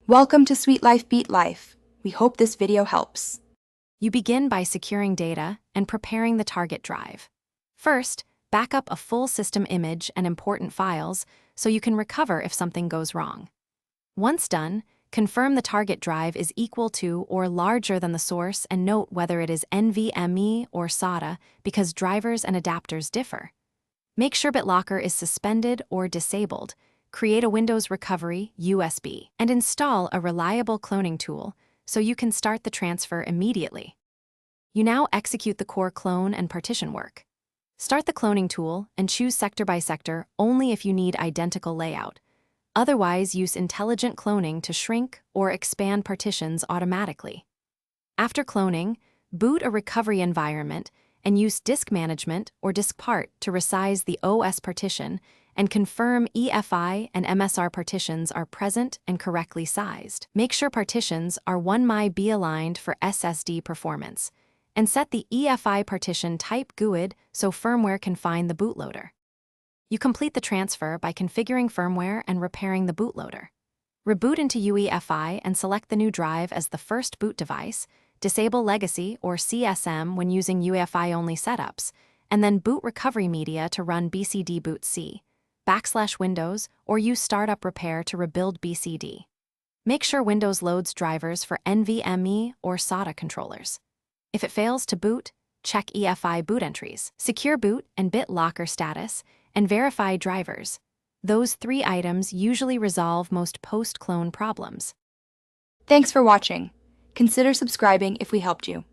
Welcome to Sweet Life Beat Life. We hope this video helps. You begin by securing data and preparing the target drive. First, back up a full system image and important files so you can recover if something goes wrong. Once done, confirm the target drive is equal to or larger than the source and note whether it is NVMe or SATA because drivers and adapters differ. Make sure BitLocker is suspended or disabled. Create a Windows Recovery USB and install a reliable cloning tool so you can start the transfer immediately. You now execute the core clone and partition work. Start the cloning tool and choose sector by sector only if you need identical layout. Otherwise, use intelligent cloning to shrink or expand partitions automatically. After cloning, boot a recovery environment and use disk management or disk part to resize the OS partition and confirm UEFI and MSR partitions are present and correctly sized. Make sure partitions are 1 MB aligned for SSD performance, and set the UEFI partition type GUID so firmware can find the bootloader. You complete the transfer by configuring firmware and repairing the bootloader. Reboot into UEFI and select the new drive as the first boot device, disable legacy or CSM when using UEFI-only setups, and then boot recovery media to run BCD boot C, \Windows, or use startup repair to rebuild BCD. Make sure Windows loads drivers for NVMe or SATA controllers. If it fails to boot, check UEFI boot entries, secure boot and BitLocker status, and verify drivers. Those 3 items usually resolve most post-clone problems. Thanks for watching. Consider subscribing if we helped you.